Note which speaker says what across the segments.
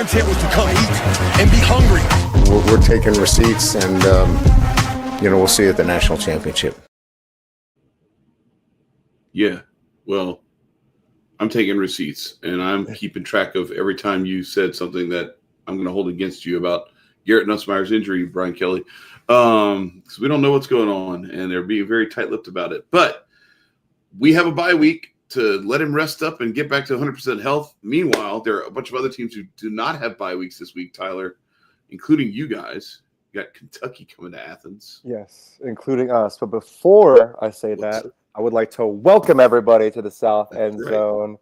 Speaker 1: content was to come eat and be hungry.
Speaker 2: We're taking receipts, and we'll see you at the national championship.
Speaker 3: Yeah, well, I'm taking receipts, and I'm keeping track of every time you said something that I'm going to hold against you about Garrett Nussmeier's injury, Brian Kelly, because we don't know what's going on, and they're being very tight-lipped about it. But we have a bye week to let him rest up and get back to 100% health. Meanwhile, there are a bunch of other teams who do not have bye weeks this week, Tyler, including you guys. You got Kentucky coming to Athens.
Speaker 4: Yes, including us. But before I say that, I would like to welcome everybody to the South End Zone.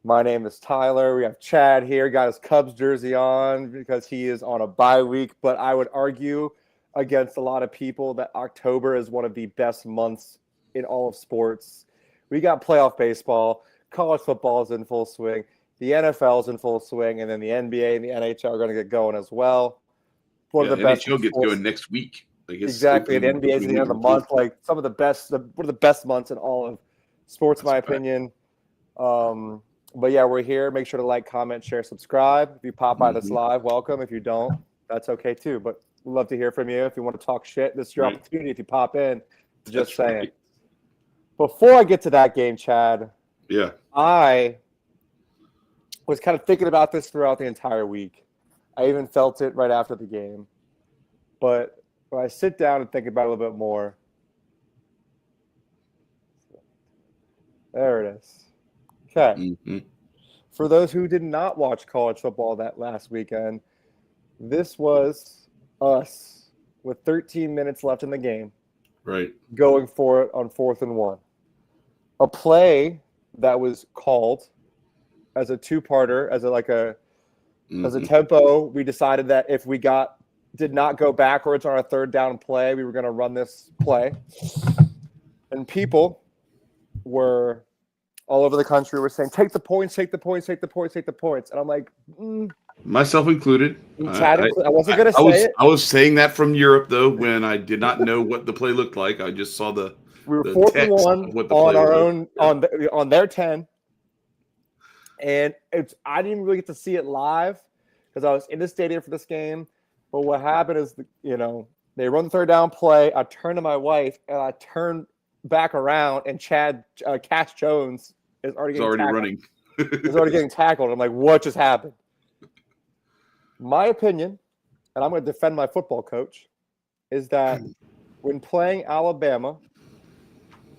Speaker 4: My name is Tyler. We have Chad here, got his Cubs jersey on because he is on a bye week. But I would argue against a lot of people that October is one of the best months in all of sports. We got playoff baseball, college football is in full swing, the NFL is in full swing, and then the NBA and the NHL are going to get going as well. One of the best
Speaker 3: NHL gets going next week.
Speaker 4: Exactly. The NBA is at the end of the month. Like one of the best months in all of sports, in my opinion. But yeah, we're here. Make sure to like, comment, share, subscribe. If you pop by this live, welcome. If you don't, that's okay too. But we'd love to hear from you. If you want to talk shit, this is your opportunity. If you pop in, just saying. Right. Before I get to that game, Chad, I was kind of thinking about this throughout the entire week. I even felt it right after the game. But when I sit down and think about it a little bit more, there it is. Okay. For those who did not watch college football that last weekend, this was us with 13 minutes left in the game.
Speaker 3: Right.
Speaker 4: Going for it on 4th and 1. A play that was called as a two-parter, as a tempo. We decided that if we did not go backwards on our third down play, we were going to run this play. And people were all over the country were saying, take the points, take the points, take the points, take the points. And I'm like,
Speaker 3: myself included.
Speaker 4: I wasn't going to say it.
Speaker 3: I was saying that from Europe, though, when I did not know what the play looked like. I just saw
Speaker 4: we were 4th and 1 on our own, on their 10. And I didn't really get to see it live because I was in the stadium for this game. But what happened is, they run the third down play. I turned to my wife, and I turned back around, and Cash Jones is already
Speaker 3: running.
Speaker 4: He's already getting tackled. I'm like, what just happened? My opinion, and I'm going to defend my football coach, is that when playing Alabama,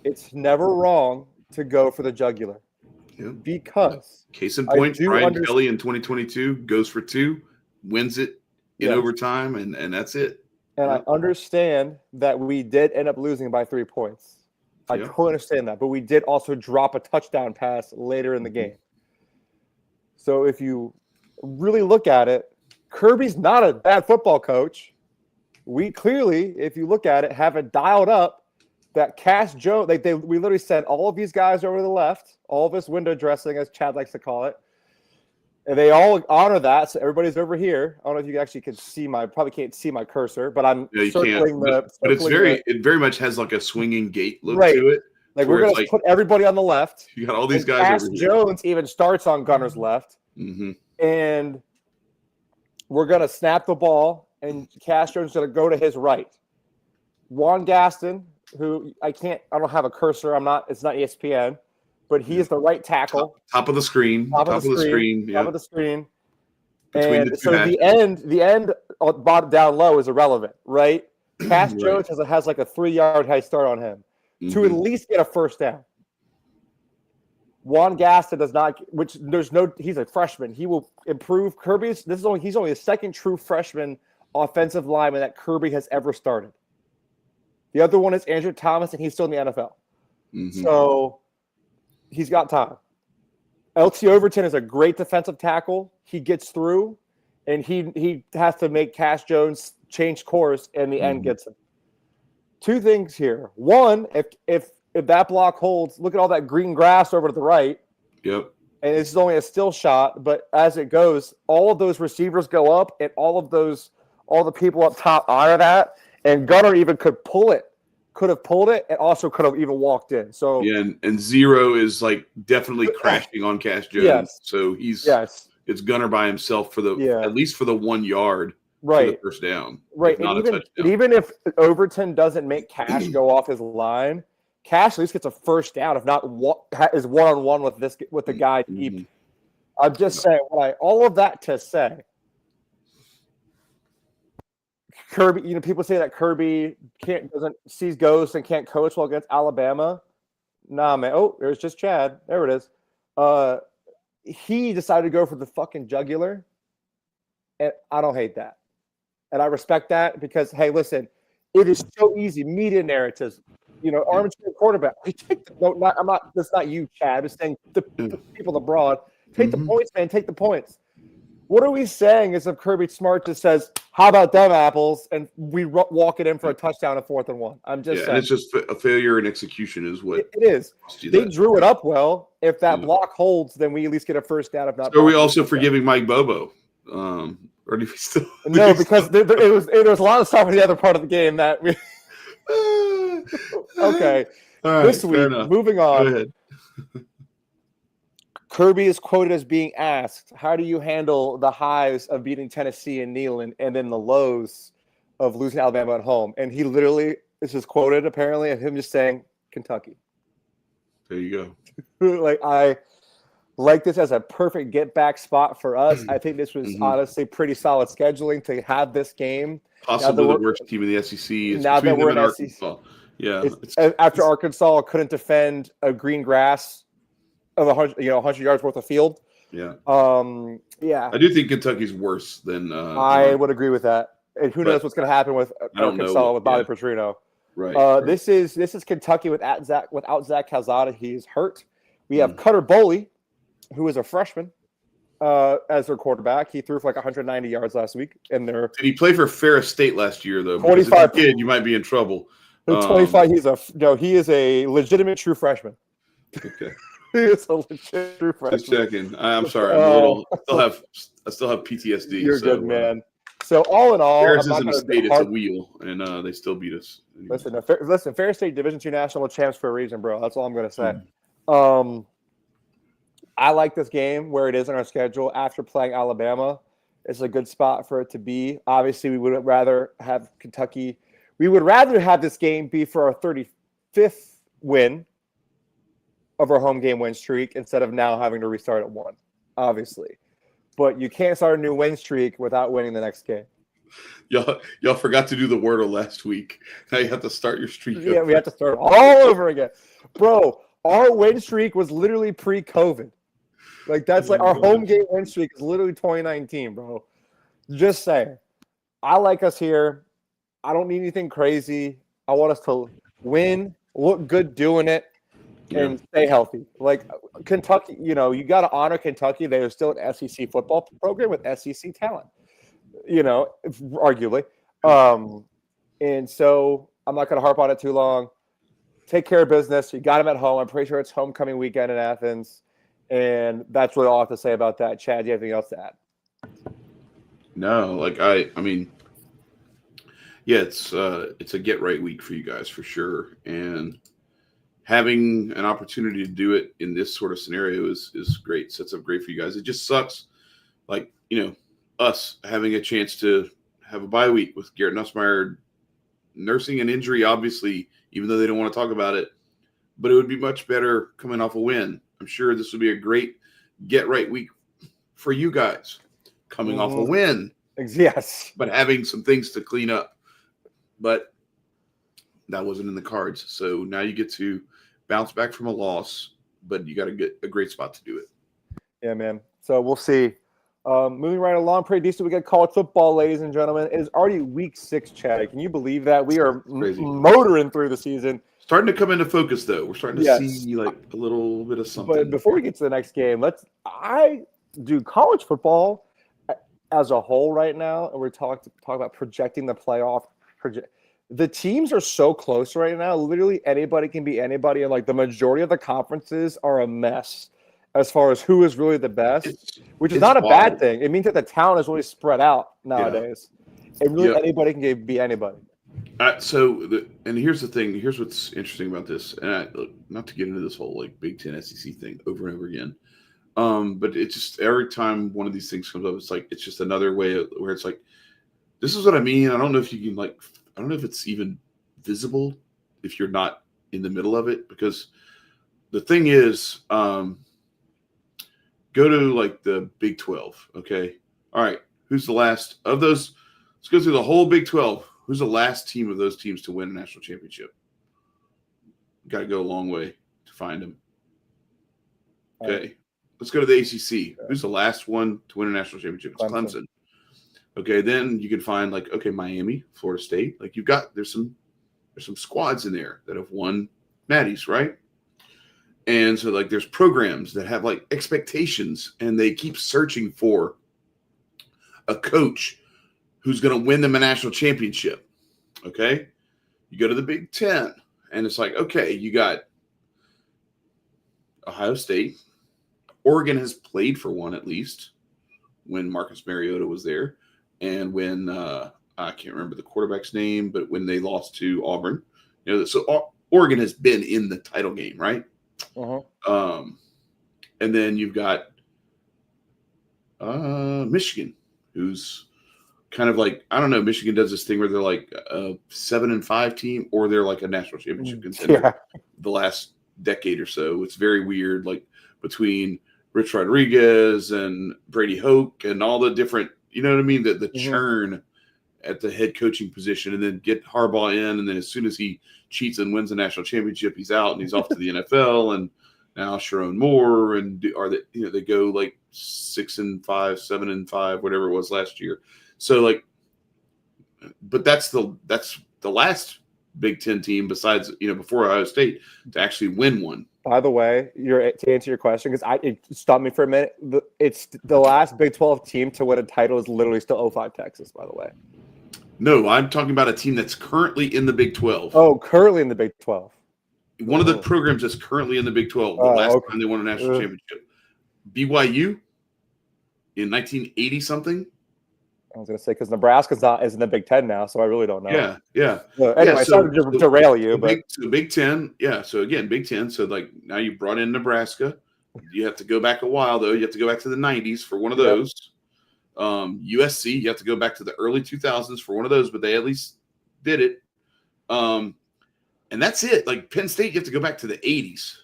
Speaker 4: it's never wrong to go for the jugular.
Speaker 3: Yeah.
Speaker 4: Because
Speaker 3: case in point, Brian Kelly in 2022 goes for 2, wins it in overtime, and that's it.
Speaker 4: And I understand that we did end up losing by 3 points. I totally understand that. But we did also drop a touchdown pass later in the game. So if you really look at it, Kirby's not a bad football coach. We clearly, if you look at it, have it dialed up that Cash Jones, we literally sent all of these guys over to the left, all of us window dressing, as Chad likes to call it. And they all honor that, so everybody's over here. I don't know if you actually can see probably can't see my cursor, but I'm circling the.
Speaker 3: But it very much has like a swinging gate look to it.
Speaker 4: Like we're gonna put everybody on the left.
Speaker 3: You got all these guys
Speaker 4: Cash
Speaker 3: over here.
Speaker 4: Jones even starts on Gunner's left, and we're gonna snap the ball, and Cash Jones is gonna go to his right. Juan Gaston, who I don't have a cursor. It's not ESPN. But he is the right tackle.
Speaker 3: Top of the screen.
Speaker 4: Top of the screen.
Speaker 3: Between
Speaker 4: and so the end bottom down low is irrelevant, right? Cash Jones has like a 3-yard high start on him to at least get a first down. Juan Gaston does not, he's a freshman. He will improve. He's only the second true freshman offensive lineman that Kirby has ever started. The other one is Andrew Thomas, and he's still in the NFL. So he's got time. LT Overton is a great defensive tackle. He gets through, and he has to make Cash Jones change course, and the end gets him. 2 things here. One, if that block holds, look at all that green grass over to the right.
Speaker 3: Yep.
Speaker 4: And this is only a still shot, but as it goes, all of those receivers go up, and all the people up top honor that, and Gunner even could have pulled it, and also could have even walked in. So
Speaker 3: and Zero is like definitely crashing on Cash Jones. So he's it's Gunner by himself for at least for the 1 yard for the first down.
Speaker 4: Right.
Speaker 3: Not a touchdown.
Speaker 4: And even if Overton doesn't make Cash go off his line, Cash at least gets a first down, if not is one-on-one with the guy deep.
Speaker 3: Mm-hmm.
Speaker 4: I'm just saying, all of that to say, Kirby, people say that Kirby sees ghosts and can't coach well against Alabama. Nah, man. Oh, there's just Chad. There it is. He decided to go for the fucking jugular, and I don't hate that. And I respect that because, hey, listen, it is so easy. Media narratives, armchair quarterback. That's not you, Chad. I'm just saying the people abroad. Take the points, man. Take the points. What are we saying is if Kirby Smart just says, how about them apples? And we walk it in for a touchdown at 4th and 1. I'm just saying.
Speaker 3: And it's just a failure in execution is what
Speaker 4: it is. They drew it up well. If that block holds, then we at least get a first down. If not,
Speaker 3: so are we also forgiving Mike Bobo? Or do we still?
Speaker 4: No, because it was a lot of stuff in the other part of the game that we. Okay.
Speaker 3: All right,
Speaker 4: this week, moving on.
Speaker 3: Go ahead.
Speaker 4: Kirby is quoted as being asked, how do you handle the highs of beating Tennessee and Neyland and then the lows of losing Alabama at home? And he literally, this is quoted apparently, of him just saying, Kentucky.
Speaker 3: There you
Speaker 4: go. I like this as a perfect get-back spot for us. I think this was honestly pretty solid scheduling to have this game.
Speaker 3: Possibly the worst team in the SEC. It's
Speaker 4: now that we're in
Speaker 3: Arkansas. Yeah.
Speaker 4: After Arkansas couldn't defend a green grass of 100 yards worth of field.
Speaker 3: Yeah.
Speaker 4: Yeah.
Speaker 3: I do think Kentucky's worse than.
Speaker 4: I would agree with that. And who knows what's going to happen with Arkansas with Bobby Petrino.
Speaker 3: Right.
Speaker 4: This is Kentucky without Zach Calzada. He's hurt. We have Cutter Boley, who is a freshman, as their quarterback. He threw for 190 yards last week. And
Speaker 3: did he play for Ferris State last year though?
Speaker 4: 45
Speaker 3: kid, you might be in trouble.
Speaker 4: 25. He is a legitimate true freshman.
Speaker 3: Okay.
Speaker 4: It's a legit true freshman.
Speaker 3: Just checking. I'm sorry. I'm a little. I still have PTSD.
Speaker 4: You're good, man. So all in all,
Speaker 3: Ferris isn't a state; it's a wheel, and they still beat us. Anyway.
Speaker 4: Listen. Ferris State Division II national champs for a reason, bro. That's all I'm gonna say. I like this game where it is on our schedule after playing Alabama. It's a good spot for it to be. Obviously, we would rather have Kentucky. We would rather have this game be for our 35th win of our home game win streak instead of now having to restart at 1, obviously. But you can't start a new win streak without winning the next game.
Speaker 3: Y'all forgot to do the Wordle last week. Now you have to start your streak over.
Speaker 4: Yeah, we have to start all over again. Bro, our win streak was literally pre-COVID. That's our home game win streak is literally 2019, bro. Just saying. I like us here. I don't need anything crazy. I want us to win, look good doing it, and stay healthy. Kentucky, you got to honor Kentucky. They're still an SEC football program with SEC talent, arguably. And so I'm not going to harp on it too long. Take care of business. You got them at home. I'm pretty sure it's homecoming weekend in Athens. And that's really all I have to say about that. Chad, do you have anything else to add?
Speaker 3: No, I mean, yeah, it's a get right week for you guys for sure. And having an opportunity to do it in this sort of scenario is great. Sets up great for you guys. It just sucks, us having a chance to have a bye week with Garrett Nussmeier nursing an injury, obviously, even though they don't want to talk about it. But it would be much better coming off a win. I'm sure this would be a great get right week for you guys coming off a win.
Speaker 4: Yes.
Speaker 3: But having some things to clean up. But that wasn't in the cards. So now you get to bounce back from a loss, but you got to get a great spot to do it.
Speaker 4: Yeah, man. So we'll see. Moving right along, pretty decent. We got college football, ladies and gentlemen. It is already week 6, Chad. Can you believe that? We are motoring through the season.
Speaker 3: Starting to come into focus, though. We're starting to see a little bit of something.
Speaker 4: But before we get to the next game, I do college football as a whole right now, and we're talking about projecting the playoff. The teams are so close right now. Literally anybody can be anybody, and the majority of the conferences are a mess as far as who is really the best, which is not a bad thing. It means that the talent is really spread out nowadays, and really anybody can be anybody.
Speaker 3: And here's the thing. Here's what's interesting about this. And not to get into this whole Big Ten SEC thing over and over again. But it's just every time one of these things comes up, it's just another way where it's like, this is what I mean. I don't know if you can I don't know if it's even visible if you're not in the middle of it, because the thing is, go to like the Big 12. Okay. All right. Who's the last of those? Let's go through the whole Big 12. Who's the last team of those teams to win a national championship? Got to go a long way to find them. Okay. Let's go to the ACC. Who's the last one to win a national championship? It's Clemson. Okay, then you can find Miami, Florida State. There's some squads in there that have won natties, right? And so there's programs that have expectations, and they keep searching for a coach who's going to win them a national championship. Okay, you go to the Big Ten, and it's okay, you got Ohio State. Oregon has played for one at least when Marcus Mariota was there, and when I can't remember the quarterback's name, but when they lost to Auburn, so Oregon has been in the title game, right?
Speaker 4: Uh-huh.
Speaker 3: And then you've got Michigan, who's kind of I don't know. Michigan does this thing where they're a 7-5 team, or they're a national championship contender. The last decade or so, it's very weird. Between Rich Rodriguez and Brady Hoke and all the different, you know what I mean? The churn at the head coaching position, and then get Harbaugh in, and then as soon as he cheats and wins a national championship, he's out and he's off to the NFL. And now Sharon Moore, and they go 6-5, 7-5, whatever it was last year. So but that's the last Big Ten team besides before Ohio State to actually win one.
Speaker 4: By the way, to answer your question, because it stopped me for a minute. It's the last Big 12 team to win a title is literally still 05 Texas. By the way.
Speaker 3: No, I'm talking about a team that's currently in the Big 12.
Speaker 4: Oh, currently in the Big 12.
Speaker 3: One of the programs that's currently in the Big 12. The last time they won a national championship, BYU in 1980 something.
Speaker 4: I was going to say, because Nebraska's is in the Big Ten now, so I really don't know.
Speaker 3: Yeah.
Speaker 4: Anyway, sorry to derail you.
Speaker 3: Big Ten, yeah. So again, Big Ten. So now you brought in Nebraska. You have to go back a while, though. You have to go back to the 90s for one of those. USC, you have to go back to the early 2000s for one of those, but they at least did it. And that's it. Penn State, you have to go back to the 80s.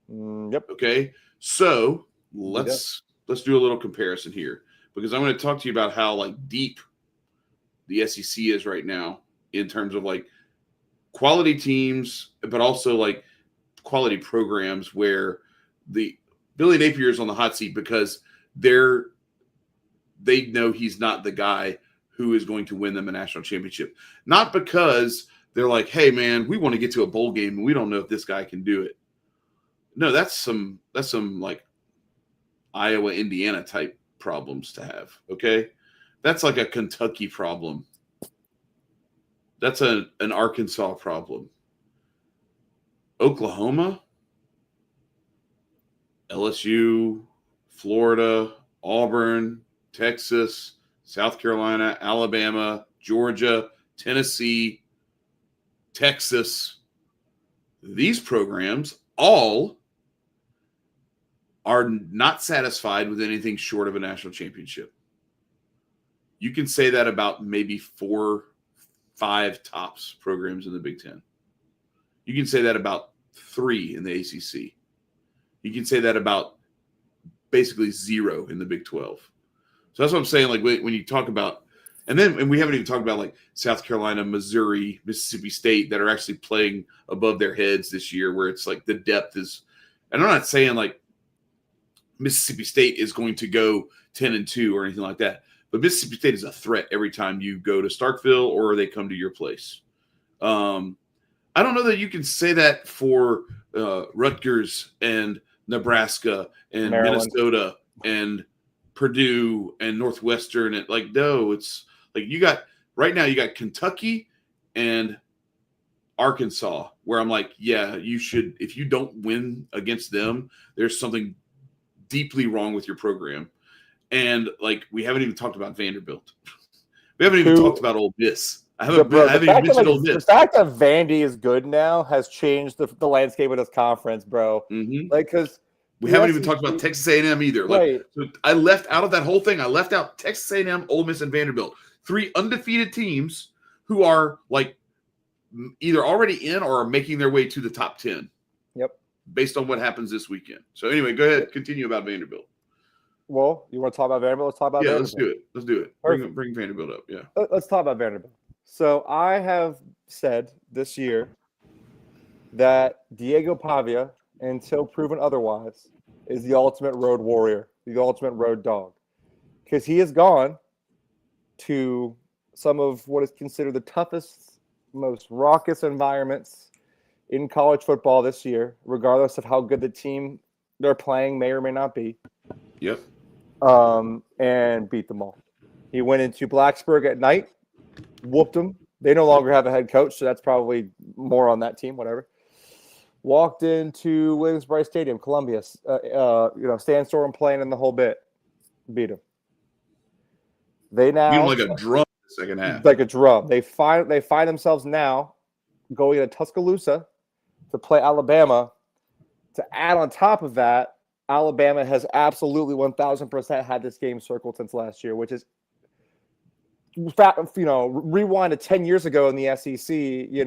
Speaker 4: Yep.
Speaker 3: Okay. So let's do a little comparison here, because I'm going to talk to you about how deep the SEC is right now in terms of quality teams, but also quality programs where the Billy Napier is on the hot seat because they know he's not the guy who is going to win them a national championship. Not because they're hey man, we want to get to a bowl game and we don't know if this guy can do it. No, that's some Iowa, Indiana type problems to have. Okay. That's a Kentucky problem. That's an Arkansas problem. Oklahoma, LSU, Florida, Auburn, Texas, South Carolina, Alabama, Georgia, Tennessee, Texas. These programs all are not satisfied with anything short of a national championship. You can say that about maybe 4-5 tops programs in the Big Ten. You can say that about 3 in the ACC. You can say that about basically 0 in the Big 12. So that's what I'm saying. When you talk about, and we haven't even talked about South Carolina, Missouri, Mississippi State that are actually playing above their heads this year, where it's the depth is, and I'm not saying Mississippi State is going to go 10-2 or anything like that, but Mississippi State is a threat every time you go to Starkville or they come to your place. I don't know that you can say that for Rutgers and Nebraska and Maryland. Minnesota and Purdue and Northwestern. And no, it's you got right now, you got Kentucky and Arkansas, where I'm yeah, you should, if you don't win against them, there's something deeply wrong with your program. And we haven't even talked about Vanderbilt. We haven't even talked about Ole Miss. I haven't even mentioned Ole Miss.
Speaker 4: The fact that Vandy is good now has changed the landscape of this conference, bro.
Speaker 3: Mm-hmm.
Speaker 4: Because
Speaker 3: We
Speaker 4: The
Speaker 3: haven't even
Speaker 4: SEC
Speaker 3: talked about Texas A&M either. Like,
Speaker 4: Right.
Speaker 3: so I left out of that whole thing. I left out Texas A&M, Ole Miss, and Vanderbilt. 3 undefeated teams who are like either already in or are making their way to the top 10.
Speaker 4: Yep.
Speaker 3: Based on what happens this weekend. So anyway, go ahead. Continue about Vanderbilt.
Speaker 4: Well, you want to talk about Vanderbilt? Let's talk about
Speaker 3: Yeah,
Speaker 4: Vanderbilt.
Speaker 3: let's do it. Bring Vanderbilt up. Yeah.
Speaker 4: Let's talk about Vanderbilt. So I have said this year that Diego Pavia, until proven otherwise, is the ultimate road warrior, the ultimate road dog. Because he has gone to some of what is considered the toughest, most raucous environments in college football this year, regardless of how good the team they're playing may or may not be.
Speaker 3: Yep.
Speaker 4: And beat them all. He went into Blacksburg at night, whooped them. They no longer have a head coach, so that's probably more on that team, whatever. Walked into Williams-Brice Stadium, Columbia, Sandstorm playing in the whole bit, beat him. They now
Speaker 3: Beat him like a drum in the second half.
Speaker 4: like a drum. They find themselves now going to Tuscaloosa to play Alabama. To add on top of that, Alabama has absolutely 1,000% had this game circled since last year, which is, rewind to 10 years ago in the SEC, you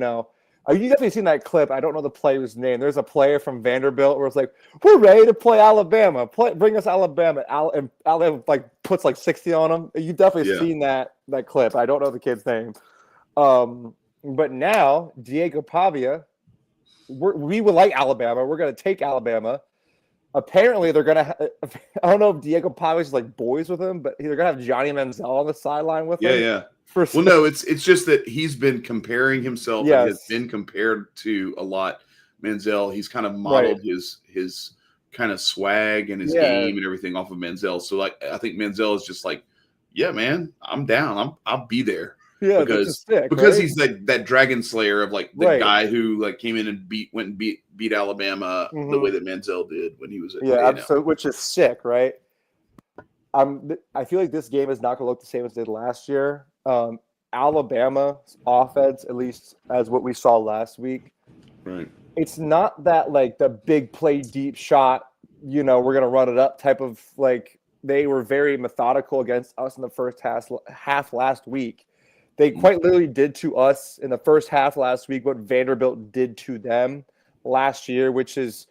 Speaker 4: definitely seen that clip. I don't know the player's name. There's a player from Vanderbilt where it's like, we're ready to play Alabama. Bring us Alabama. And Alabama puts 60 on them. You definitely seen that clip. I don't know the kid's name. But now Diego Pavia, we would like Alabama. We're going to take Alabama. Apparently, they're going to I don't know if Diego Pavia's boys with him, but they're going to have Johnny Manziel on the sideline with him.
Speaker 3: Yeah. Well, no, it's just that he's been comparing himself.
Speaker 4: Yes.
Speaker 3: And has been compared to a lot. Manziel, he's kind of modeled his kind of swag and his game and everything off of Manziel. So, I think Manziel is just yeah, man, I'm down. I'll be there.
Speaker 4: Yeah,
Speaker 3: because
Speaker 4: sick,
Speaker 3: he's that dragon slayer of the guy who came in and beat Alabama the way that Manziel did when he was at
Speaker 4: absolutely, which is sick, right? I feel like this game is not going to look the same as it did last year. Alabama's offense, at least as what we saw last week,
Speaker 3: right?
Speaker 4: It's not that the big play, deep shot. We're going to run it up type of They were very methodical against us in the first half last week. They quite literally did to us in the first half last week what Vanderbilt did to them last year, which is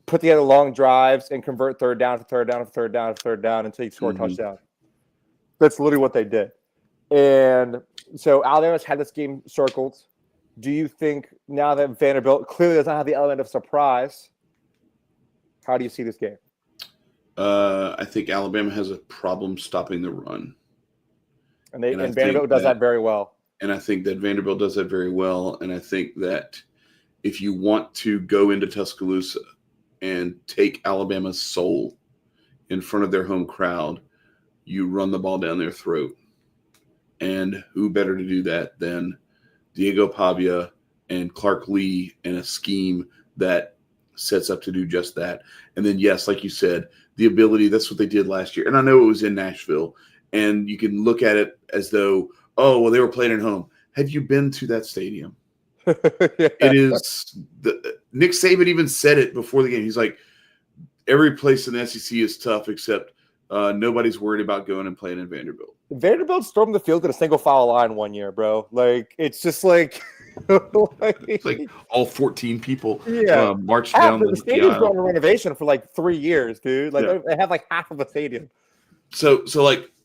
Speaker 4: put together long drives and convert third down to third down to third down to third down until you score a touchdown. That's literally what they did. And so Alabama's had this game circled. Do you think now that Vanderbilt clearly does not have the element of surprise, how do you see this game?
Speaker 3: I think Alabama has a problem stopping the run.
Speaker 4: And Vanderbilt does that very well.
Speaker 3: And I think that Vanderbilt does that very well. And I think that if you want to go into Tuscaloosa and take Alabama's soul in front of their home crowd, you run the ball down their throat. And who better to do that than Diego Pavia and Clark Lee in a scheme that sets up to do just that. And then, yes, like you said, the ability, that's what they did last year. And I know it was in Nashville. And you can look at it as though, oh, well, they were playing at home. Have you been to that stadium? It is Nick Saban even said it before the game. He's like, every place in the SEC is tough except nobody's worried about going and playing in Vanderbilt.
Speaker 4: Vanderbilt stormed the field in a single foul line one year, bro. It's just
Speaker 3: it's all 14 people marched down
Speaker 4: the stadium's going to renovation for 3 years, dude. They have half of a stadium.
Speaker 3: So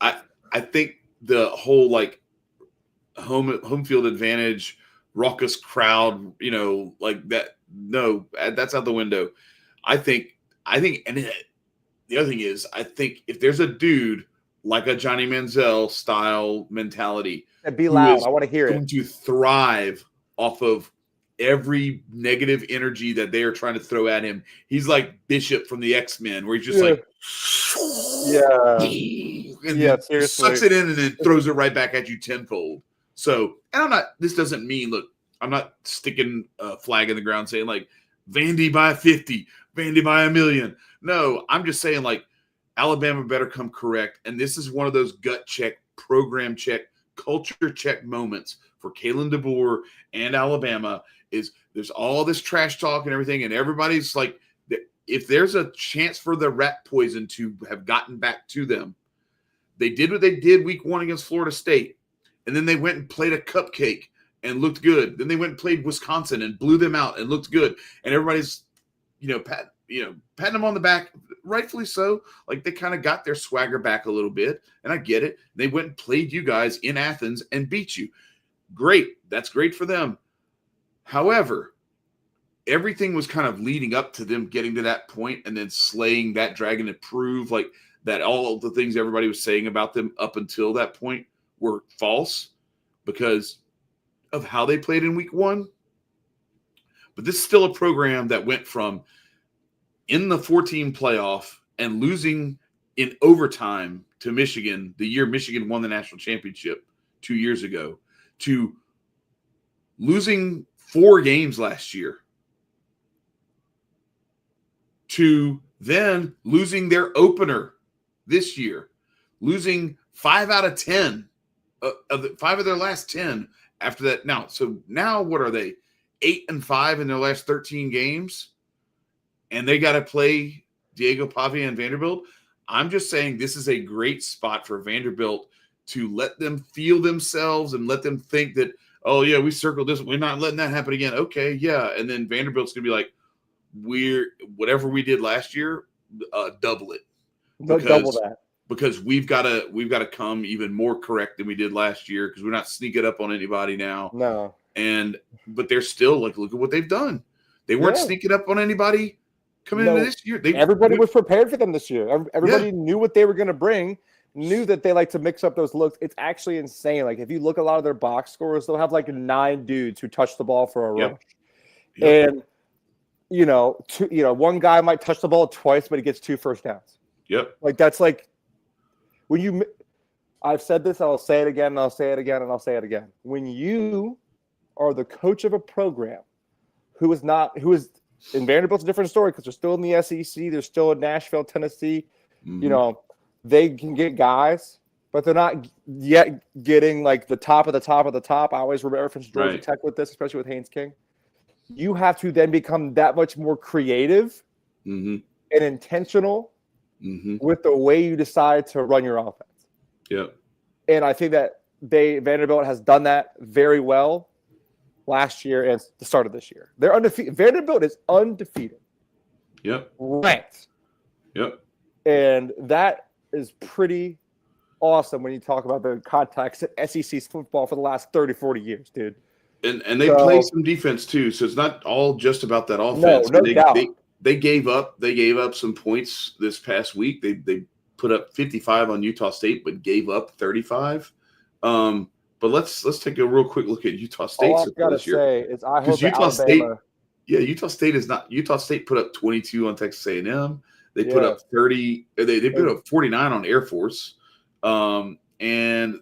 Speaker 3: I think the whole home field advantage, raucous crowd, that. No, that's out the window. I think, and the other thing is, I think if there's a dude like a Johnny Manziel style mentality,
Speaker 4: be loud. I want to hear it.
Speaker 3: Going to thrive off of every negative energy that they are trying to throw at him. He's like Bishop from the X-Men, where he's just
Speaker 4: seriously,
Speaker 3: sucks it in and then throws it right back at you tenfold. So, and this doesn't mean, look, I'm not sticking a flag in the ground saying Vandy by 50, Vandy by 1,000,000. No, I'm just saying Alabama better come correct. And this is one of those gut check, program check, culture check moments for Kalen DeBoer and Alabama. Is there's all this trash talk and everything, and everybody's if there's a chance for the rat poison to have gotten back to them, they did what they did week 1 against Florida State, and then they went and played a cupcake and looked good. Then they went and played Wisconsin and blew them out and looked good. And everybody's, patting them on the back, rightfully so. Like, they kind of got their swagger back a little bit, and I get it. They went and played you guys in Athens and beat you. Great. That's great for them. However, everything was kind of leading up to them getting to that point and then slaying that dragon to prove like that all of the things everybody was saying about them up until that point were false because of how they played in week 1. But this is still a program that went from in the 14 playoff and losing in overtime to Michigan the year Michigan won the national championship 2 years ago to losing 4 games last year to then losing their opener this year, losing 5 out of 10 of 5 of their last 10 after that. Now what are they? 8-5 in their last 13 games, and they got to play Diego Pavia and Vanderbilt. I'm just saying this is a great spot for Vanderbilt to let them feel themselves and let them think that, oh, yeah, we circled this. We're not letting that happen again. Okay, yeah. And then Vanderbilt's going to be like, whatever we did last year, double it.
Speaker 4: Double that.
Speaker 3: Because we've got to come even more correct than we did last year because we're not sneaking up on anybody now.
Speaker 4: No.
Speaker 3: But they're still like, look at what they've done. They weren't sneaking up on anybody coming into this year.
Speaker 4: Everybody was prepared for them this year. Everybody knew what they were going to bring, knew that they like to mix up those looks. It's actually insane. Like if you look at a lot of their box scores, they'll have like 9 dudes who touch the ball for a rush. And one guy might touch the ball twice, but he gets 2 first downs.
Speaker 3: Yep.
Speaker 4: Like that's like when I've said this, I'll say it again, and I'll say it again, and I'll say it again. When you are the coach of a program who is in Vanderbilt's a different story because they're still in the SEC, they're still in Nashville, Tennessee.
Speaker 3: Mm-hmm.
Speaker 4: They can get guys, but they're not yet getting like the top of the top of the top. I always reference Georgia Tech with this, especially with Haynes King. You have to then become that much more creative and intentional with the way you decide to run your offense.
Speaker 3: Yeah.
Speaker 4: And I think that Vanderbilt has done that very well last year and the start of this year. They're undefeated. Vanderbilt is undefeated.
Speaker 3: Yep.
Speaker 4: Ranked.
Speaker 3: Yep.
Speaker 4: And that is pretty awesome when you talk about the context of SEC football for the last 30, 40 years, dude.
Speaker 3: And they play some defense too, so it's not all just about that offense.
Speaker 4: No doubt.
Speaker 3: They gave up some points this past week. They put up 55 on Utah State, but gave up 35. But let's take a real quick look at Utah State.
Speaker 4: All I've got to say is I hope
Speaker 3: Utah
Speaker 4: Alabama.
Speaker 3: Utah State is not. Utah State put up 22 on Texas A&M. They put up 30. They put up 49 on Air Force, and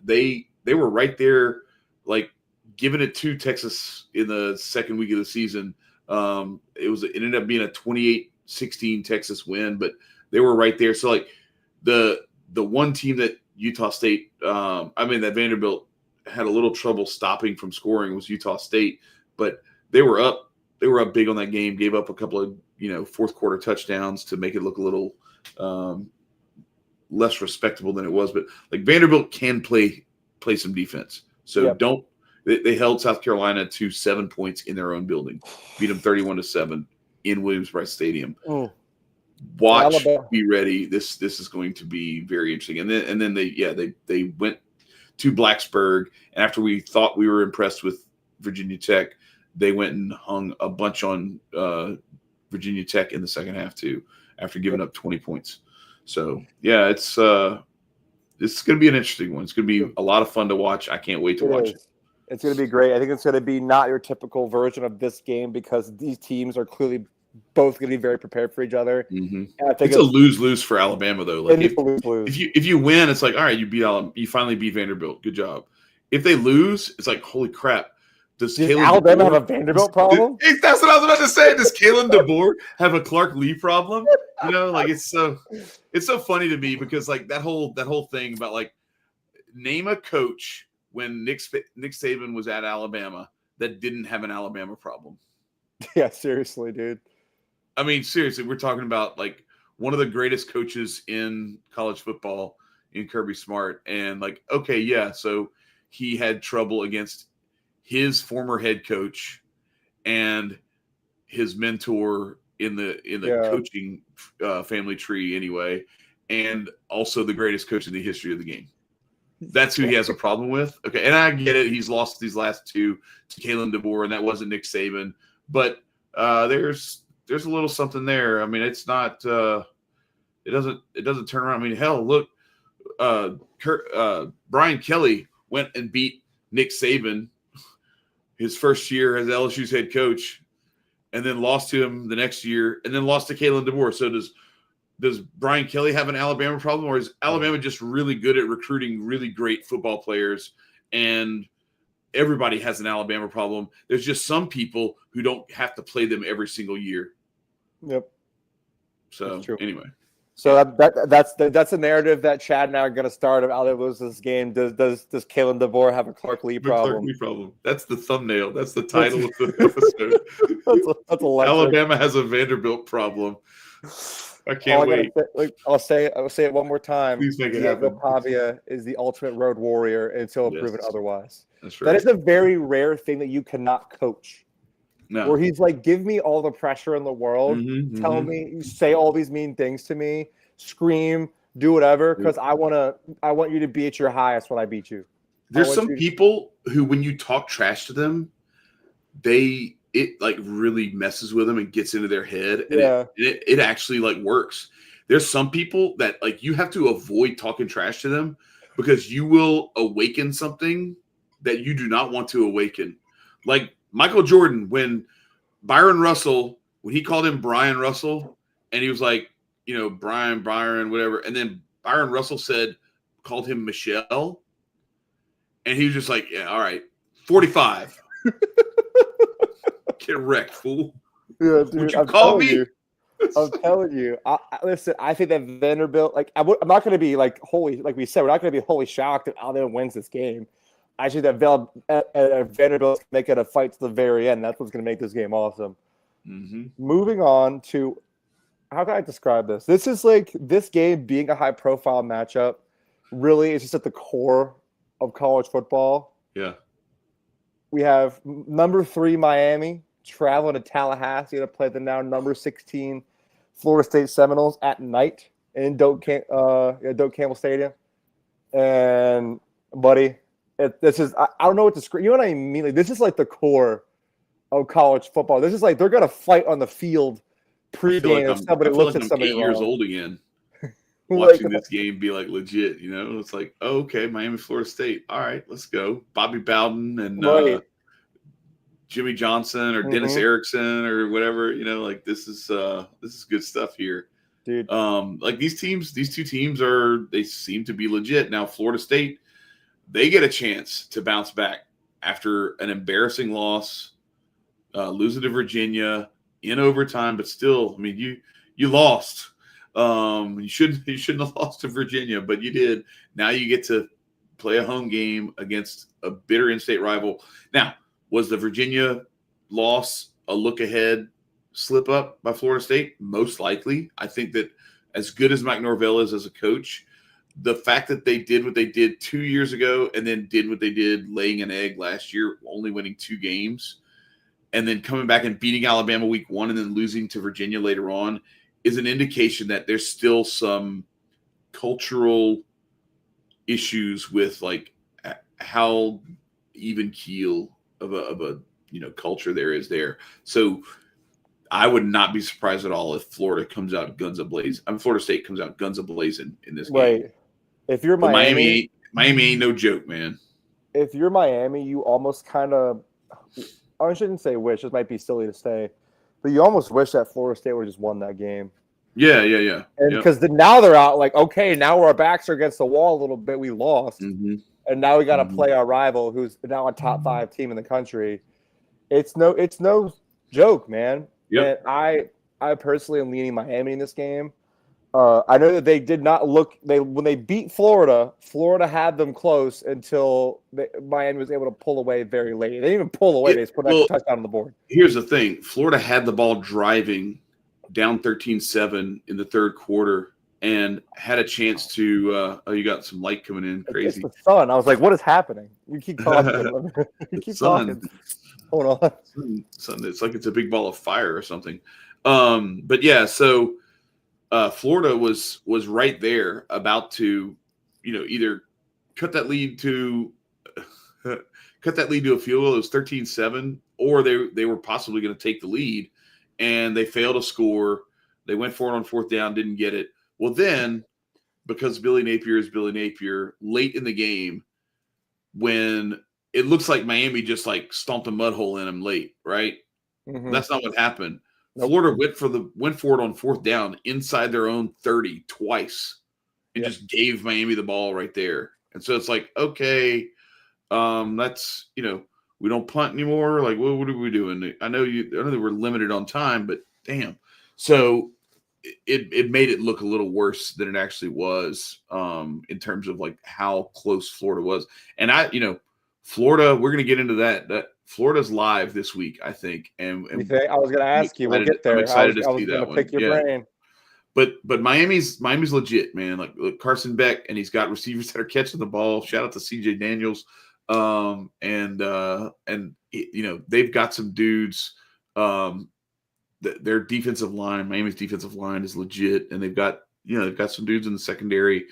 Speaker 3: they were right there, like giving it to Texas in the second week of the season. It ended up being a 28-16 Texas win, but they were right there. So like the one team that Utah State, that Vanderbilt had a little trouble stopping from scoring was Utah State, but they were up big on that game, gave up a couple of, fourth quarter touchdowns to make it look a little less respectable than it was. But like Vanderbilt can play some defense. So They held South Carolina to 7 points in their own building, beat them 31-7 in Williams-Brice Stadium. Watch, Alabama. Be ready. This is going to be very interesting. And then they went to Blacksburg, and after we thought we were impressed with Virginia Tech, they went and hung a bunch on Virginia Tech in the second half too, after giving up 20 points. So yeah, it's going to be an interesting one. It's going to be a lot of fun to watch. I can't wait to watch it.
Speaker 4: It's going to be great. I think it's going to be not your typical version of this game because these teams are clearly both going to be very prepared for each other.
Speaker 3: And I think it's a lose-lose for Alabama, though. Like if you win, it's like, all right, you finally beat Vanderbilt. Good job. If they lose, it's like, holy crap. Does
Speaker 4: Alabama have a Vanderbilt problem?
Speaker 3: That's what I was about to say. Does Kalen DeBoer have a Clark Lee problem? Like it's so funny to me because like that whole thing about like name a coach when Nick Saban was at Alabama that didn't have an Alabama problem.
Speaker 4: Yeah, seriously, dude.
Speaker 3: I mean, seriously, we're talking about like one of the greatest coaches in college football in Kirby Smart. And like, okay, yeah, so he had trouble against his former head coach and his mentor in the coaching family tree anyway, and also the greatest coach in the history of the game. That's who he has a problem with. Okay, and I get it. He's lost these last two to Kalen DeBoer, and that wasn't Nick Saban. But there's a little something there. I mean, it's not. It doesn't turn around. I mean, hell, look, Brian Kelly went and beat Nick Saban his first year as LSU's head coach, and then lost to him the next year, and then lost to Kalen DeBoer. So does Brian Kelly have an Alabama problem, or is Alabama just really good at recruiting really great football players? And everybody has an Alabama problem. There's just some people who don't have to play them every single year.
Speaker 4: Yep.
Speaker 3: So anyway.
Speaker 4: So that's the narrative that Chad and I are going to start of Alabama loses this game. Does Kalen DeBoer have a Clark Lee problem?
Speaker 3: Clark Lee problem. That's the thumbnail. That's the title of the episode.
Speaker 4: that's
Speaker 3: Alabama has a Vanderbilt problem. I can't wait.
Speaker 4: I'll say it one more time.
Speaker 3: Please make it happen.
Speaker 4: Pavia is the ultimate road warrior until proven otherwise.
Speaker 3: That's right.
Speaker 4: That is a very rare thing that you cannot coach.
Speaker 3: No.
Speaker 4: Where he's like, give me all the pressure in the world. Tell me, say all these mean things to me, scream, do whatever, because I want you to be at your highest when I beat you.
Speaker 3: There's some people who, when you talk trash to them, it like really messes with them and gets into their head, and it actually like works. There's some people that like you have to avoid talking trash to them because you will awaken something that you do not want to awaken. Like Michael Jordan, when Byron Russell, when he called him Brian Russell, and he was like, Byron, whatever, and then Byron Russell called him Michelle, and he was just like, yeah, all right, 45. Get wrecked, fool.
Speaker 4: Yeah, dude,
Speaker 3: would you call me?
Speaker 4: I'm telling you. Listen, I think that Vanderbilt, I'm not going to be like like we said, we're not going to be wholly shocked if Alabama wins this game. I think that Vanderbilt's making a fight to the very end. That's what's going to make this game awesome.
Speaker 3: Mm-hmm.
Speaker 4: Moving on to, how can I describe this? This is like this game being a high-profile matchup. Really, it's just at the core of college football.
Speaker 3: Yeah.
Speaker 4: We have number 3 Miami traveling to Tallahassee to play the now number 16 Florida State Seminoles at night in Doak Campbell Stadium. And, buddy, this is I don't know what to describe. You know what I mean? Like, this is like the core of college football. This is like they're gonna fight on the field pregame if somebody looks at somebody
Speaker 3: 8 years
Speaker 4: wrong.
Speaker 3: old again. Watching this game be like legit, it's like, oh, okay, Miami, Florida State. All right, let's go. Bobby Bowden and Jimmy Johnson or Dennis Erickson or whatever. Like this is good stuff here,
Speaker 4: dude.
Speaker 3: Like these two teams they seem to be legit. Now Florida State, they get a chance to bounce back after an embarrassing loss, losing to Virginia in overtime, but still, I mean, you lost. You shouldn't have lost to Virginia, but you did. Now you get to play a home game against a bitter in-state rival. Now, was the Virginia loss a look-ahead slip-up by Florida State? Most likely. I think that as good as Mike Norvell is as a coach, the fact that they did what they did 2 years ago and then did what they did laying an egg last year, only winning 2 games, and then coming back and beating Alabama week 1 and then losing to Virginia later on is an indication that there's still some cultural issues with like how even keel of a culture there is there. So I would not be surprised at all if Florida comes out guns a-blazing. Florida State comes out guns a-blazing in this game.
Speaker 4: Right. If you're
Speaker 3: Miami ain't no joke, man.
Speaker 4: If you're Miami, you almost kind of, I shouldn't say wish, this might be silly to say, but you almost wish that Florida State would have just won that game.
Speaker 3: Yeah.
Speaker 4: And because now they're out like, okay, now our backs are against the wall a little bit. We lost.
Speaker 3: Mm-hmm.
Speaker 4: And now we got to play our rival who's now a top 5 team in the country. It's no joke, man.
Speaker 3: Yep.
Speaker 4: And I personally am leaning Miami in this game. I know that they did not look – when they beat Florida had them close until Miami was able to pull away very late. They didn't even pull away. They just put an extra touchdown on the board.
Speaker 3: Here's the thing. Florida had the ball driving down 13-7 in the third quarter and had a chance to you got some light coming in crazy.
Speaker 4: It's the sun. I was like, what is happening? You keep talking. You keep talking. Hold on.
Speaker 3: Sun, it's like it's a big ball of fire or something. But yeah, so Florida was right there about to, either cut that lead to a field goal. It was 13-7, or they were possibly going to take the lead, and they failed to score. They went for it on fourth down, didn't get it. Well, then, because Billy Napier is Billy Napier, late in the game, when it looks like Miami just like stomped a mud hole in him late, right?
Speaker 4: Mm-hmm.
Speaker 3: That's not what happened.
Speaker 4: Nope.
Speaker 3: Florida went for it on fourth down inside their own 30 twice and just gave Miami the ball right there. And so it's like, okay, that's, we don't punt anymore. Like, what are we doing? I know they were limited on time, but damn. So it made it look a little worse than it actually was, in terms of like how close Florida was. And Florida, we're going to get into that Florida's live this week, I think. And
Speaker 4: I was going to ask you, we'll get there.
Speaker 3: I'm excited to see that
Speaker 4: one. Pick your brain.
Speaker 3: But Miami's legit, man. Like Carson Beck, and he's got receivers that are catching the ball. Shout out to CJ Daniels. They've got some dudes. Their defensive line, Miami's defensive line, is legit, and they've got some dudes in the secondary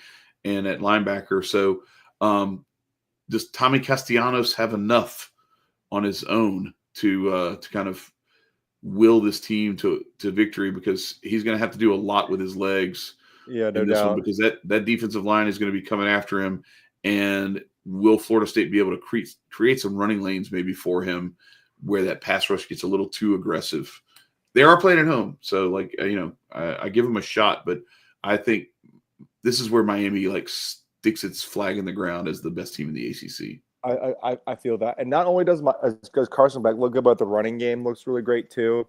Speaker 3: and at linebacker. So, does Tommy Castellanos have enough on his own to kind of will this team to victory? Because he's going to have to do a lot with his legs.
Speaker 4: Yeah, no doubt.
Speaker 3: Because that defensive line is going to be coming after him, and will Florida State be able to create some running lanes maybe for him where that pass rush gets a little too aggressive? They are playing at home, so I give them a shot, but I think this is where Miami sticks its flag in the ground as the best team in the ACC.
Speaker 4: I feel that, and not only does Carson Beck look good, but the running game looks really great too.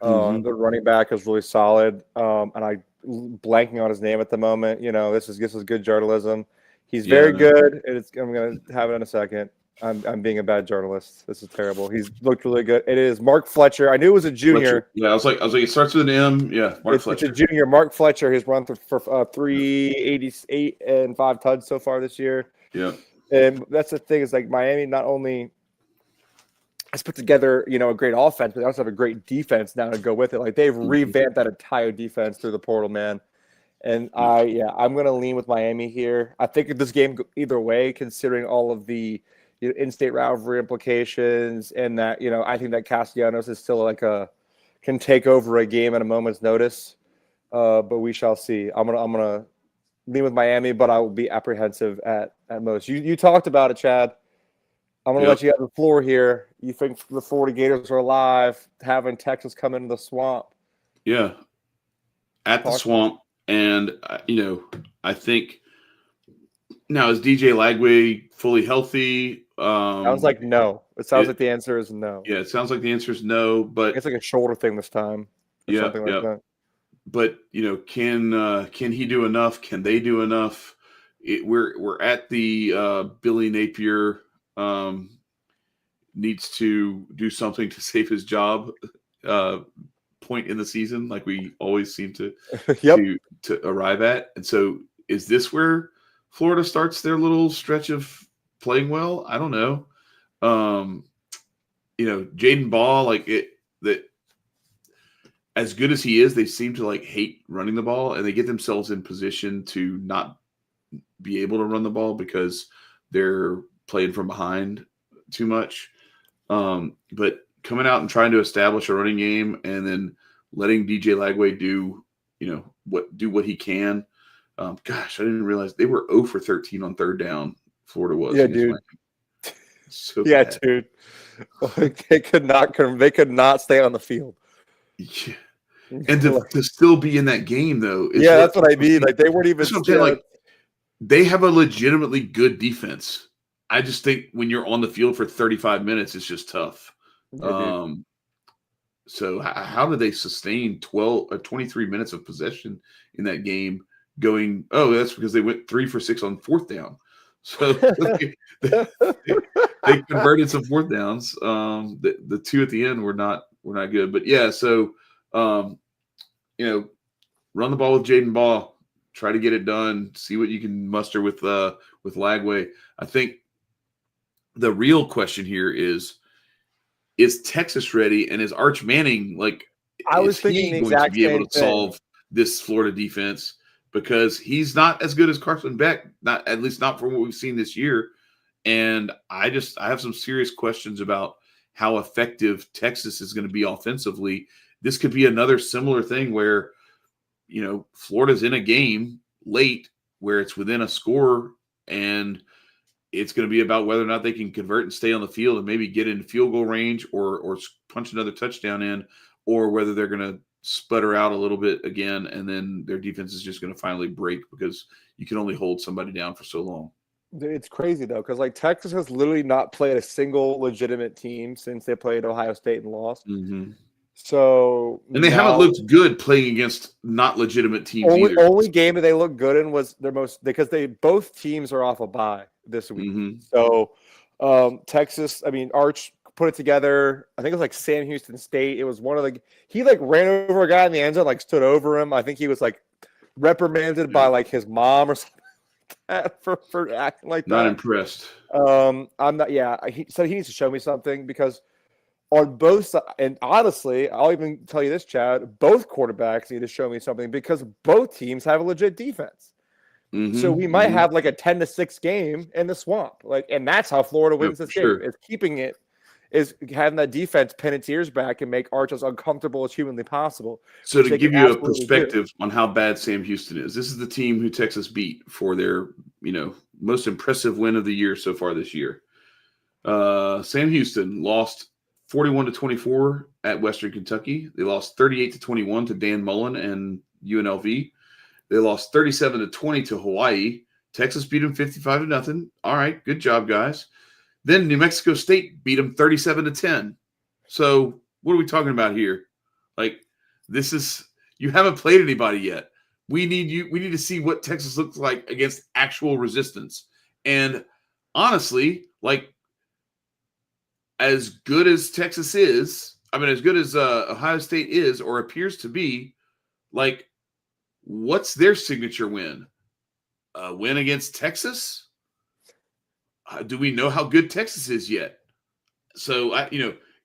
Speaker 4: The running back is really solid, and I'm blanking on his name at the moment. This is good journalism. He's very good. I'm going to have it in a second. I'm being a bad journalist. This is terrible. He's looked really good. It is Mark Fletcher. I knew it was a junior.
Speaker 3: Fletcher. Yeah, I was like, it starts with an M. Yeah, Mark Fletcher.
Speaker 4: It's a junior. Mark Fletcher. He's run for 388 and 5 tuds so far this year.
Speaker 3: Yeah,
Speaker 4: and that's the thing is like Miami not only has put together a great offense, but they also have a great defense now to go with it. Like they've revamped that entire defense through the portal, man. And I'm going to lean with Miami here. I think this game either way, considering all of the in-state rivalry implications, and that I think that Castellanos is still can take over a game at a moment's notice. But we shall see. I'm gonna lean with Miami, but I will be apprehensive at most. You talked about it, Chad. I'm gonna let you have the floor here. You think the Florida Gators are alive, having Texas come into the swamp?
Speaker 3: Yeah, at the swamp, and I think now is DJ Lagway fully healthy?
Speaker 4: Sounds like no. It sounds like the answer is no.
Speaker 3: Yeah, it sounds like the answer is no, but
Speaker 4: it's like a shoulder thing this time. Something like that.
Speaker 3: But can he do enough? Can they do enough? We're at the Billy Napier needs to do something to save his job point in the season, like we always seem to to arrive at. And so, is this where Florida starts their little stretch of playing well? I don't know. Jaden Ball, as good as he is, they seem to hate running the ball, and they get themselves in position to not be able to run the ball because they're playing from behind too much. But coming out and trying to establish a running game, and then letting DJ Lagway do what he can. Gosh, I didn't realize they were 0 for 13 on third down. Florida was.
Speaker 4: Yeah, dude.
Speaker 3: So
Speaker 4: bad. Dude. They could not stay on the field.
Speaker 3: Yeah. And to still be in that game, though.
Speaker 4: That's what I mean. They weren't even.
Speaker 3: They have a legitimately good defense. I just think when you're on the field for 35 minutes, it's just tough.
Speaker 4: Yeah,
Speaker 3: so how did they sustain 23 minutes of possession in that game? Going, that's because they went 3 for 6 on fourth down. So they converted some fourth downs. The 2 at the end were not good. But yeah, so run the ball with Jaden Ball, try to get it done, see what you can muster with Lagway. I think the real question here is Texas ready, and is Arch Manning
Speaker 4: I was
Speaker 3: is
Speaker 4: thinking
Speaker 3: he
Speaker 4: the
Speaker 3: going to
Speaker 4: exact
Speaker 3: be able
Speaker 4: same
Speaker 3: to solve this Florida defense? Because he's not as good as Carson Beck, at least not from what we've seen this year. And I have some serious questions about how effective Texas is going to be offensively. This could be another similar thing where, Florida's in a game late where it's within a score, and it's going to be about whether or not they can convert and stay on the field and maybe get in field goal range or punch another touchdown in, or whether they're going to sputter out a little bit again, and then their defense is just going to finally break because you can only hold somebody down for so long.
Speaker 4: It's crazy though, because Texas has literally not played a single legitimate team since they played Ohio State and lost.
Speaker 3: Mm-hmm.
Speaker 4: So
Speaker 3: and they haven't looked good playing against not legitimate teams either.
Speaker 4: Only game that they looked good in was their most, because both teams are off a bye this week.
Speaker 3: Mm-hmm.
Speaker 4: So Texas, Arch put it together. I think it was Sam Houston State. It was one of he ran over a guy in the end zone, stood over him. I think he was reprimanded by his mom or something like that for acting like that.
Speaker 3: Not impressed.
Speaker 4: I'm not. Yeah, he said he needs to show me something, because on both sides, and honestly, I'll even tell you this, Chad, both quarterbacks need to show me something, because both teams have a legit defense.
Speaker 3: Mm-hmm.
Speaker 4: So we might have a 10-6 game in the swamp, and that's how Florida wins this game.
Speaker 3: Sure.
Speaker 4: Is keeping it, is having that defense pin its ears back and make Arch as uncomfortable as humanly possible.
Speaker 3: So to give you a perspective on how bad Sam Houston is, this is the team who Texas beat for their, most impressive win of the year so far this year. Sam Houston lost 41-24 at Western Kentucky. They lost 38-21 to Dan Mullen and UNLV. They lost 37-20 to Hawaii. Texas beat them 55-0. All right, good job, guys. Then New Mexico State beat them 37-10. So what are we talking about here? This is, you haven't played anybody yet. We need to see what Texas looks like against actual resistance. And honestly, as good as Texas is, as good as Ohio State is or appears to be, what's their signature win? A win against Texas? Do we know how good Texas is yet? So,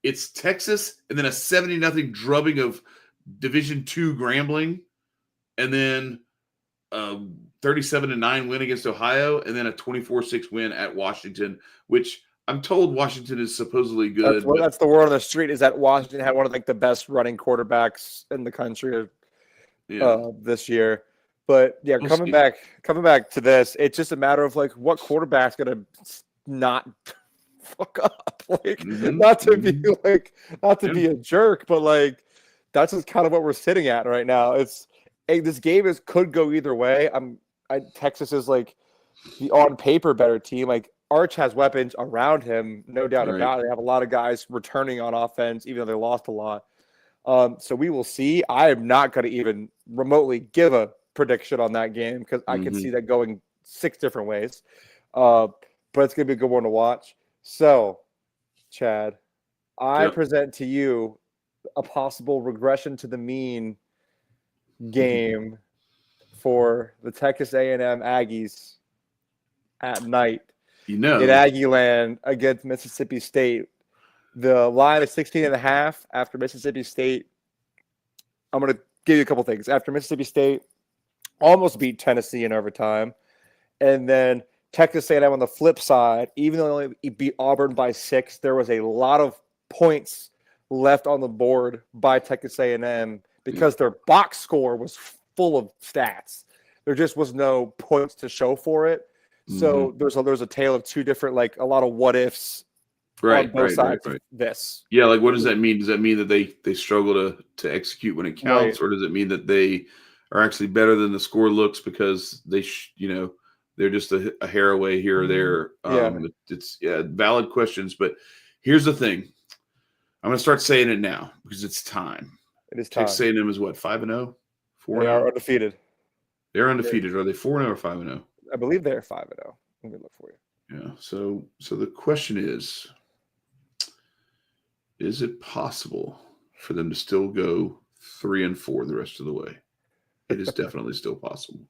Speaker 3: it's Texas and then a 70-0 drubbing of Division II Grambling, and then a 37-9 win against Ohio, and then a 24-6 win at Washington, which I'm told Washington is supposedly good.
Speaker 4: That's the word on the street, is that Washington had one of the best running quarterbacks in the country this year. But yeah, coming back to this, it's just a matter of what quarterback's gonna not fuck up, not to be a jerk, but that's just kind of what we're sitting at right now. It's this game could go either way. Texas is the on paper better team. Arch has weapons around him, no doubt about it. They have a lot of guys returning on offense, even though they lost a lot. So we will see. I am not going to even remotely give a prediction on that game, because I can see that going 6 different ways. But it's going to be a good one to watch. So, Chad, I present to you a possible regression to the mean game for the Texas A&M Aggies at night. In Aggieland against Mississippi State. The line is 16.5 after Mississippi State. I'm going to give you a couple things. After Mississippi State almost beat Tennessee in overtime, and then Texas A&M on the flip side, even though they only beat Auburn by 6, there was a lot of points left on the board by Texas A&M because their box score was full of stats. There just was no points to show for it. So there's a tale of two different, a lot of what ifs on both sides of this.
Speaker 3: Yeah, what does that mean? Does that mean that they struggle to execute when it counts, or does it mean that they are actually better than the score looks because they're just a hair away here or there? It's valid questions, but here's the thing. I'm going to start saying it now because it's time.
Speaker 4: It is time.
Speaker 3: Texas A&M is what, 5-0? 4-0?
Speaker 4: They are undefeated.
Speaker 3: They're undefeated. Are they 4-0 or 5-0?
Speaker 4: I believe they're 5-0. Let me look for you.
Speaker 3: Yeah. So the question is it possible for them to still go 3-4 the rest of the way. It is definitely still possible.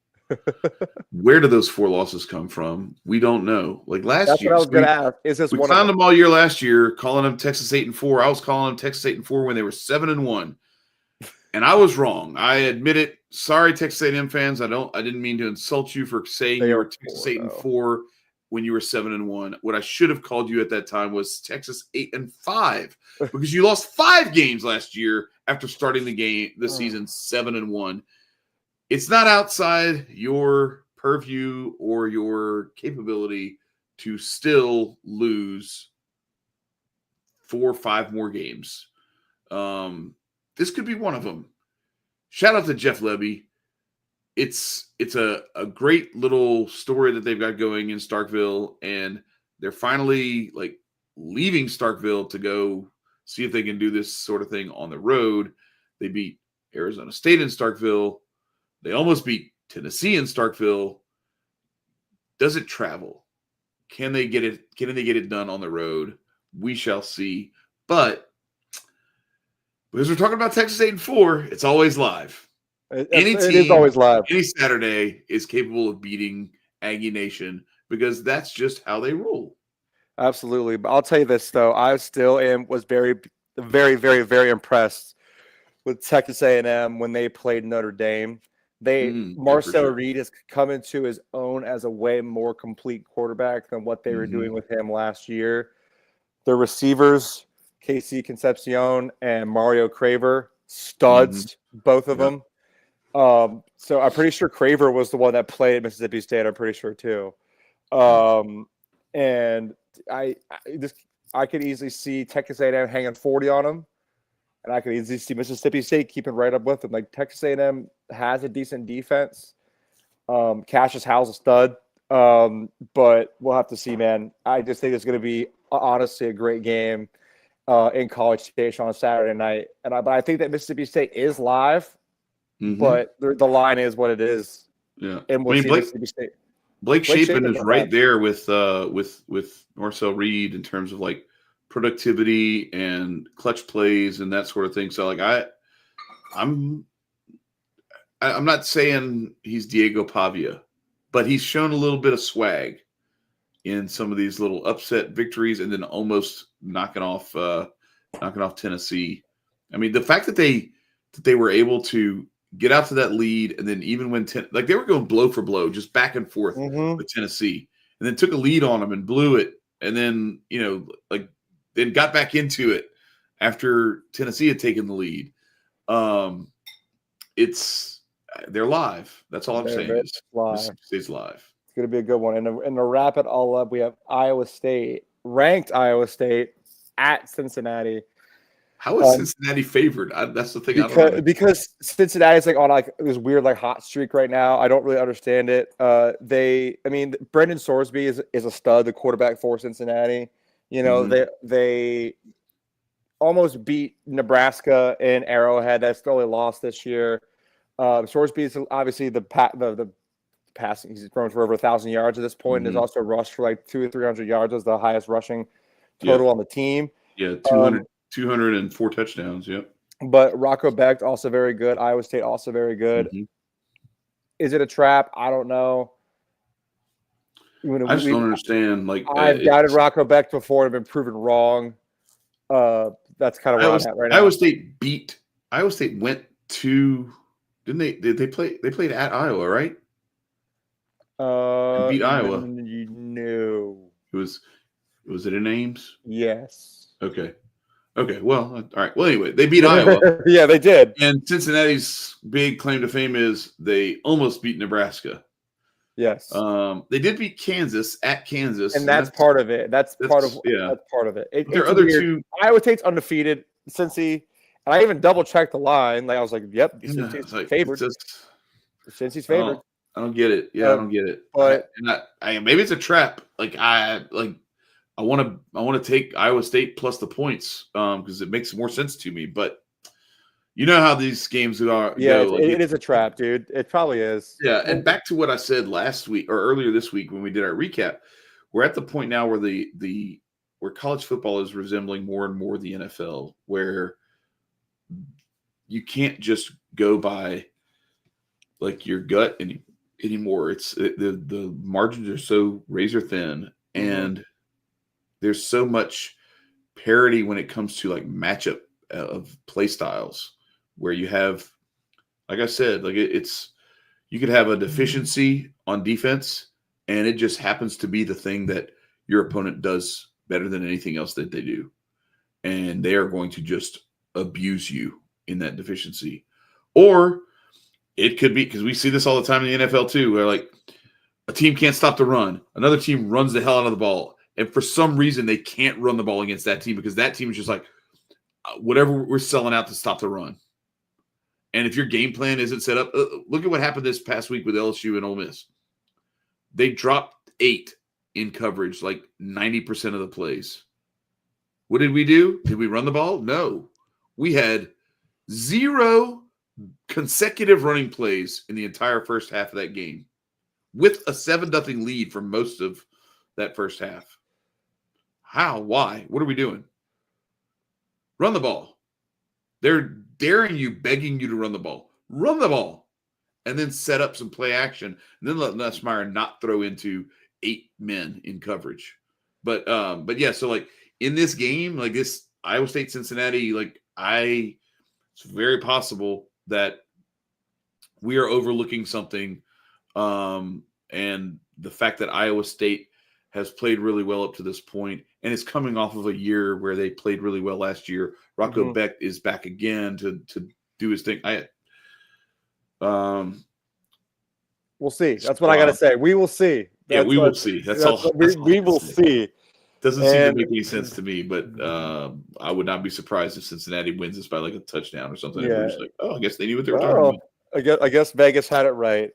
Speaker 3: Where do those 4 losses come from? We don't know. Like last
Speaker 4: That's
Speaker 3: year,
Speaker 4: what I was going to ask. Is this
Speaker 3: we
Speaker 4: one
Speaker 3: found
Speaker 4: of them?
Speaker 3: them all year last year, calling them Texas 8-4. I was calling them Texas 8-4 when they were 7-1, and I was wrong. I admit it. Sorry, Texas A&M fans. I didn't mean to insult you for saying you were Texas 8-4 when you were 7-1. What I should have called you at that time was Texas 8-5 because you lost 5 games last year after starting the season 7-1. It's not outside your purview or your capability to still lose 4 or 5 more games. This could be one of them. Shout out to Jeff Lebby. It's a great little story that they've got going in Starkville, and they're finally like leaving Starkville to go see if they can do this sort of thing on the road. They beat Arizona State in Starkville. They almost beat Tennessee in Starkville. Does it travel? Can they get it? Can they get it done on the road? We shall see. But because we're talking about Texas 8-4, it's always live. Any team,
Speaker 4: it is always live.
Speaker 3: Any Saturday is capable of beating Aggie Nation because that's just how they roll.
Speaker 4: Absolutely. But I'll tell you this, though. I still was very, very, very, very impressed with Texas A&M when they played Notre Dame. Marcel Reed has come into his own as a way more complete quarterback than what they were doing with him last year. The receivers, KC Concepcion and Mario Craver, studs, both of them. So I'm pretty sure Craver was the one that played at Mississippi State. I'm pretty sure too. And I could easily see Texas A&M hanging 40 on them, and I could easily see Mississippi State keeping right up with them. Like Texas A&M has a decent defense. Cassius Howell's a stud, but we'll have to see, man. I just think it's going to be honestly a great game in College Station on Saturday night, but I think that Mississippi State is live. But the line is what it is.
Speaker 3: Yeah,
Speaker 4: and we'll see Mississippi State.
Speaker 3: Blake Shapen is right there with Marcel Reed in terms of like productivity and clutch plays and that sort of thing. So like I'm not saying he's Diego Pavia, but he's shown a little bit of swag in some of these little upset victories and then almost knocking off Tennessee. I mean, the fact that they were able to get out to that lead, and then even when like they were going blow for blow, just back and forth with Tennessee, and then took a lead on them and blew it, and then then got back into it after Tennessee had taken the lead. They're live. That's all I'm saying. Is
Speaker 4: Mississippi
Speaker 3: State's live.
Speaker 4: It's going to be a good one. And to wrap it all up, we have Iowa State, ranked Iowa State at Cincinnati.
Speaker 3: How is Cincinnati favored? That's the thing.
Speaker 4: Because Cincinnati's like on like this weird like hot streak right now. I don't really understand it. Brendan Sorsby is a stud, the quarterback for Cincinnati. You know, they almost beat Nebraska in Arrowhead. That's the only loss this year. Sorsby is obviously the passing. He's thrown for over 1,000 yards at this point. There's also rushed for like 200 or 300 yards as the highest rushing total on the team.
Speaker 3: Yeah, 204 touchdowns. Yep.
Speaker 4: But Rocco Becht also very good. Iowa State also very good. Is it a trap? I don't know.
Speaker 3: I just don't understand. Like
Speaker 4: I've doubted Rocco Becht before and been proven wrong. That's kind of where I'm at right now.
Speaker 3: Iowa State went to. Didn't they? Did they play? They played at Iowa, right? And beat Iowa.
Speaker 4: No.
Speaker 3: Was it in Ames?
Speaker 4: Yes.
Speaker 3: Okay. Well, all right. Well, anyway, they beat Iowa.
Speaker 4: Yeah, they did.
Speaker 3: And Cincinnati's big claim to fame is they almost beat Nebraska.
Speaker 4: Yes.
Speaker 3: They did beat Kansas at Kansas,
Speaker 4: and that's part of it. That's part of it.
Speaker 3: There are other two.
Speaker 4: Iowa State's undefeated. Cincy, and I even double checked the line. Like I was like, "Yep, Cincy's favored." Cincy's favored.
Speaker 3: I don't get it. Yeah, I don't get it.
Speaker 4: But
Speaker 3: maybe it's a trap. I want to take Iowa State plus the points because it makes more sense to me. But you know how these games are.
Speaker 4: Yeah, it is a trap, dude. It probably is.
Speaker 3: Yeah, and back to what I said last week or earlier this week when we did our recap, we're at the point now where where college football is resembling more and more the NFL, where you can't just go by like your gut anymore. It's the margins are so razor thin, and there's so much parity when it comes to like matchup of play styles, where you have, like I said, like it's you could have a deficiency on defense, and it just happens to be the thing that your opponent does better than anything else that they do, and they are going to just abuse you in that deficiency. Or it could be, because we see this all the time in the NFL too, where like a team can't stop the run, another team runs the hell out of the ball, and for some reason they can't run the ball against that team because that team is just like, whatever we're selling out to stop the run. And if your game plan isn't set up, look at what happened this past week with LSU and Ole Miss. They dropped 8 in coverage, like 90% of the plays. What did we do? Did we run the ball? No. We had 0 consecutive running plays in the entire first half of that game, with a 7-0 lead for most of that first half. How? Why? What are we doing? Run the ball. They're daring you, begging you to run the ball. Run the ball. And then set up some play action. And then let Nussmeier not throw into 8 men in coverage. But yeah, so like in this game, like this Iowa State Cincinnati, like it's very possible that we are overlooking something. And the fact that Iowa State has played really well up to this point, and it's coming off of a year where they played really well last year. Rocco Beck is back again to do his thing.
Speaker 4: We'll see. That's what I got to say. We will see.
Speaker 3: Yeah, we will see. That's all.
Speaker 4: We will see.
Speaker 3: Doesn't seem to make any sense to me, but I would not be surprised if Cincinnati wins this by like a touchdown or something.
Speaker 4: Yeah.
Speaker 3: Just like, I guess they knew what they were talking about.
Speaker 4: I guess Vegas had it right.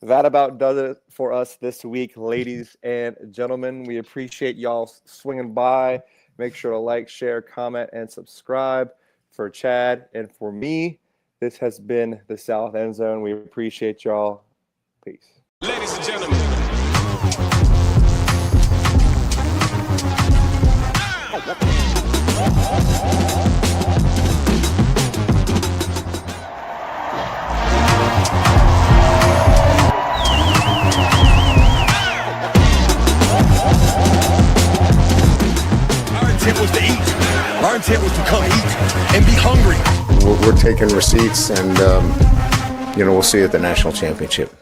Speaker 4: That about does it for us this week, ladies and gentlemen. We appreciate y'all swinging by. Make sure to like, share, comment, and subscribe. For Chad and for me, this has been the South End Zone. We appreciate y'all. Peace.
Speaker 5: Ladies and gentlemen.
Speaker 1: Our intent was to eat. Our intent was to come eat and be hungry.
Speaker 2: We're taking receipts, and we'll see you at the national championship.